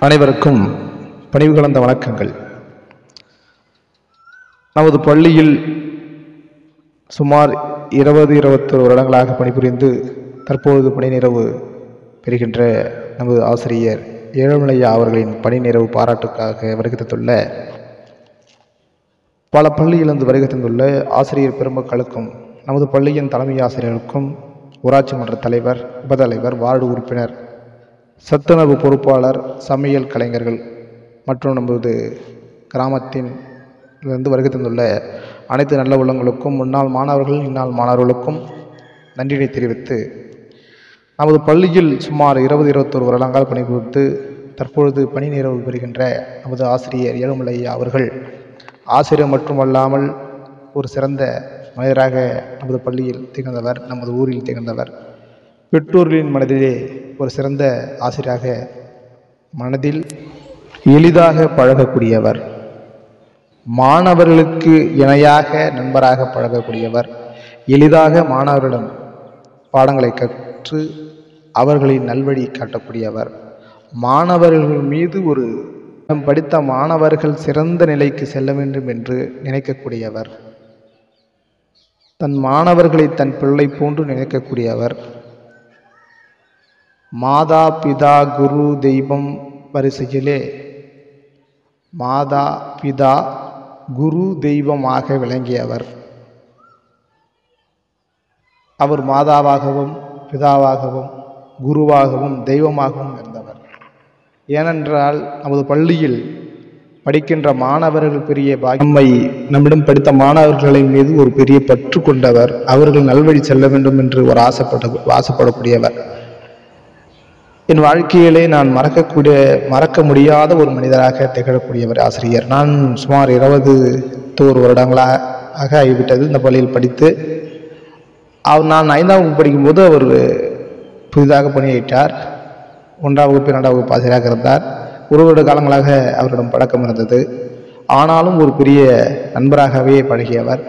அனைவருக்கும் பணிவு கலந்த வணக்கங்கள். நமது பள்ளியில் சுமார் 20-21 வருடங்களாக பணிபுரிந்து தற்பொழுது பணி நிறைவு பெறுகின்ற நமது ஆசிரியர் ஏழுமலையா அவர்களின் பணி நிறைவு பாராட்டுக்காக வருகை தந்துள்ள பல பள்ளியிலிருந்து வருகை தந்துள்ள ஆசிரியர் பெருமக்களுக்கும், நமது பள்ளியின் தலைமை ஆசிரியருக்கும், ஊராட்சி மன்ற தலைவர், உபதலைவர், வார்டு உறுப்பினர், சத்துணவு பொறுப்பாளர், சமையல் கலைஞர்கள் மற்றும் நமது கிராமத்தின் இருந்து வருகை தந்துள்ள அனைத்து நல்ல உள்ளங்களுக்கும், முன்னாள் மாணவர்கள், இந்நாள் மாணவர்களுக்கும் நன்றியை தெரிவித்து, நமது பள்ளியில் சுமார் 20-21 வருடங்கள் பணிபுரிந்து தற்பொழுது பணி நிறைவு பெறுகின்ற நமது ஆசிரியர் ஏழுமலையா அவர்கள் ஆசிரியர் மட்டுமல்லாமல் ஒரு சிறந்த மனிதராக நமது பள்ளியில் திகழ்ந்தவர், நமது ஊரில் திகழ்ந்தவர். பெற்றோர்களின் மனதிலே ஒரு சிறந்த ஆசிரியராக, மனதில் எளிதாக பழகக்கூடியவர், மாணவர்களுக்கு இணையாக நண்பராக பழகக்கூடியவர், எளிதாக மாணவர்களிடம் பாடங்களை கற்று அவர்களின் நல்வழி காட்டக்கூடியவர், மாணவர்கள் மீது படித்த மாணவர்கள் சிறந்த நிலைக்கு செல்ல வேண்டும் என்று நினைக்கக்கூடியவர், தன் மாணவர்களை தன் பிள்ளை போன்று நினைக்கக்கூடியவர், மாதா பிதா குரு தெய்வம் வரிசையிலே மாதா பிதா குரு தெய்வமாக விளங்கியவர். அவர் மாதாவாகவும் பிதாவாகவும் குருவாகவும் தெய்வமாகவும் இருந்தவர். ஏனென்றால் நமது பள்ளியில் படிக்கின்ற மாணவர்கள் பெரிய பாக்கியமை, நம்மிடம் படித்த மாணவர்களின் மீது ஒரு பெரிய பற்று கொண்டவர், அவர்கள் நல்வழி செல்ல வேண்டும் என்று ஒரு ஆசைப்படக்கூடியவர். என் வாழ்க்கையிலே நான் மறக்க முடியாத ஒரு மனிதராக திகழக்கூடியவர் ஆசிரியர். நான் சுமார் 21 வருடங்களாக ஆகிவிட்டது இந்த பள்ளியில் படித்து. நான் 5ஆம் வகுப்பு படிக்கும்போது அவர் புதிதாக பணியேற்றார். 1ஆம் வகுப்பு 2ஆம் வகுப்பு ஆசிரியராக இருந்தார். ஒரு வருட காலங்களாக அவரிடம் பழக்கம் இருந்தது. ஆனாலும் ஒரு பெரிய நண்பராகவே பழகியவர்.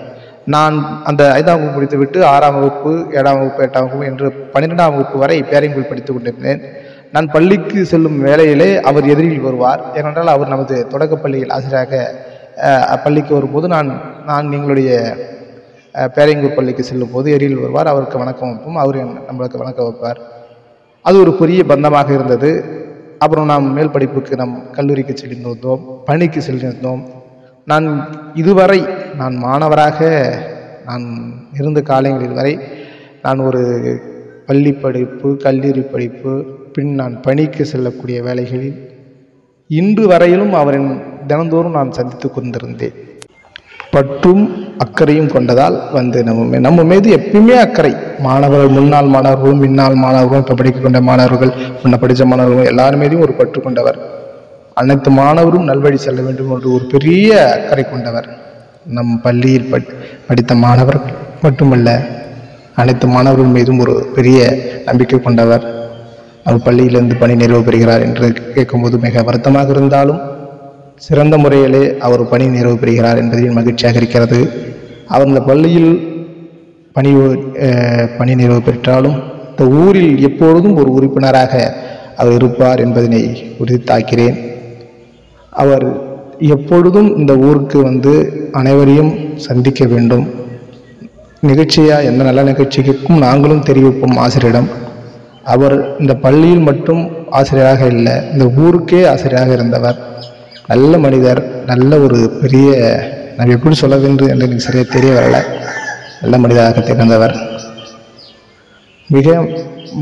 நான் அந்த 5ஆம் வகுப்பு படித்துவிட்டு 6ஆம் வகுப்பு 7ஆம் வகுப்பு 8ஆம் வகுப்பு என்று 12ஆம் வகுப்பு வரை பேரிங்குள் படித்துக் கொண்டிருந்தேன். நான் பள்ளிக்கு செல்லும் வேளையிலே அவர் எதிரில் வருவார். ஏனென்றால் அவர் நமது தொடக்கப்பள்ளியில் ஆசிரியராக பள்ளிக்கு வரும்போது நான் எங்களுடைய பேரைங்கூர் பள்ளிக்கு செல்லும் போது எதிரில் வருவார். அவருக்கு வணக்கம் வைப்போம், அவர் நம்மளுக்கு வணக்கம் வைப்பார். அது ஒரு பெரிய பந்தமாக இருந்தது. அப்புறம் நாம் மேல் படிப்புக்கு கல்லூரிக்கு சென்றிருந்தோம், பணிக்கு சென்றிருந்தோம். நான் இதுவரை மாணவராக இருந்த காலங்களில் வரை நான் ஒரு பள்ளி படிப்பு, கல்லூரி படிப்பு, பின் நான் பணிக்கு செல்லக்கூடிய வேலைகளில் இன்று வரையிலும் அவரின் தினந்தோறும் நான் சந்தித்து கொண்டிருந்தேன். பற்றும் அக்கறையும் கொண்டதால் நம்ம மீது எப்பயுமே அக்கறை. மாணவர்கள், முன்னாள் மாணவர்களும் இந்நாள் மாணவர்களும், இப்போ படிக்கொண்ட மாணவர்கள், முன்ன படித்த மாணவர்களும் எல்லாரும் மீதும் ஒரு பற்று கொண்டவர். அனைத்து மாணவரும் நல்வழி செல்ல வேண்டும் என்று ஒரு பெரிய அக்கறை கொண்டவர். நம் பள்ளியில் படித்த மாணவர்கள் மட்டுமல்ல, அனைத்து மாணவர்கள் மீதும் ஒரு பெரிய நம்பிக்கை கொண்டவர். அவர் பள்ளியிலிருந்து பணி நிறைவு பெறுகிறார் என்று கேட்கும்போது மிக வருத்தமாக இருந்தாலும் சிறந்த முறையிலே அவர் பணி நிறைவு பெறுகிறார் என்பதில் மகிழ்ச்சியாக இருக்கிறது. அவர் இந்த பள்ளியில் பணி நிறைவு பெற்றாலும் இந்த ஊரில் எப்பொழுதும் ஒரு உறுப்பினராக அவர் இருப்பார் என்பதனை உறுதித்தாக்கிறேன். அவர் எப்பொழுதும் இந்த ஊருக்கு அனைவரையும் சந்திக்க வேண்டும். நிகழ்ச்சியாக எந்த நல்ல நிகழ்ச்சிக்கும் நாங்களும் தெரிவிப்போம் ஆசிரியரிடம். அவர் இந்த பள்ளியில் மட்டும் ஆசிரியராக இல்லை, இந்த ஊருக்கே ஆசிரியராக இருந்தவர். நல்ல மனிதர், நல்ல ஒரு பெரிய, நான் எப்படி சொல்ல வேண்டும் என்று எனக்கு சரியாக தெரிய வரல, நல்ல மனிதராக திகழ்ந்தவர். மிக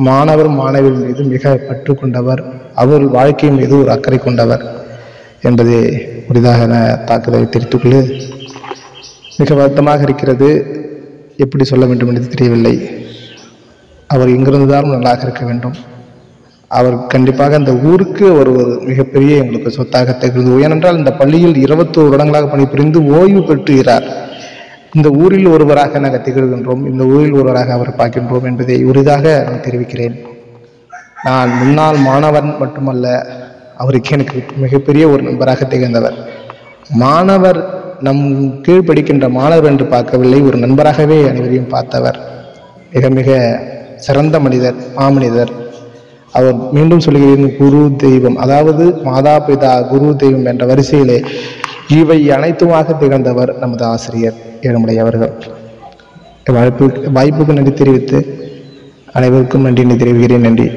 மாணவர் மாணவிகள் மீது மிக பற்று கொண்டவர், அவர் வாழ்க்கை மீது ஒரு அக்கறை கொண்டவர் என்பதை புதிதாக தாக்குதலை தெரிவித்துக்கொண்டு மிக வருத்தமாக இருக்கிறது. எப்படி சொல்ல வேண்டும் என்று தெரியவில்லை. அவர் எங்கிருந்தாலும் நல்லாக இருக்க வேண்டும். அவர் கண்டிப்பாக இந்த ஊருக்கு ஒரு மிகப்பெரிய எங்களுக்கு சொத்தாக திகழ்ந்து, ஏனென்றால் இந்த பள்ளியில் 21 வருடங்களாக பணிபுரிந்து ஓய்வு பெற்றுகிறார். இந்த ஊரில் ஒருவராக நாங்கள் திகழ்கின்றோம், இந்த ஊரில் ஒருவராக அவர் பார்க்கின்றோம் என்பதை உறுதியாக நான் தெரிவிக்கிறேன். நான் முன்னாள் மாணவன் மட்டுமல்ல, அவருக்கு எனக்கு மிகப்பெரிய ஒரு நண்பராக திகழ்ந்தவர். மாணவர் நம் கீழ் படிக்கின்ற மாணவர் என்று பார்க்கவில்லை, ஒரு நண்பராகவே அனைவரையும் பார்த்தவர். மிக மிக சிறந்த மனிதர், மாமனிதர். அவர் மீண்டும் சொல்கிறேன், குரு தெய்வம், அதாவது மாதா பிதா குரு தெய்வம் என்ற வரிசையிலே இவை அனைத்துமாக திகழ்ந்தவர் நமது ஆசிரியர் ஏழுமலை அவர்கள். வாய்ப்புக்கு நன்றி தெரிவித்து அனைவருக்கும் நன்றி தெரிவிக்கிறேன். நன்றி.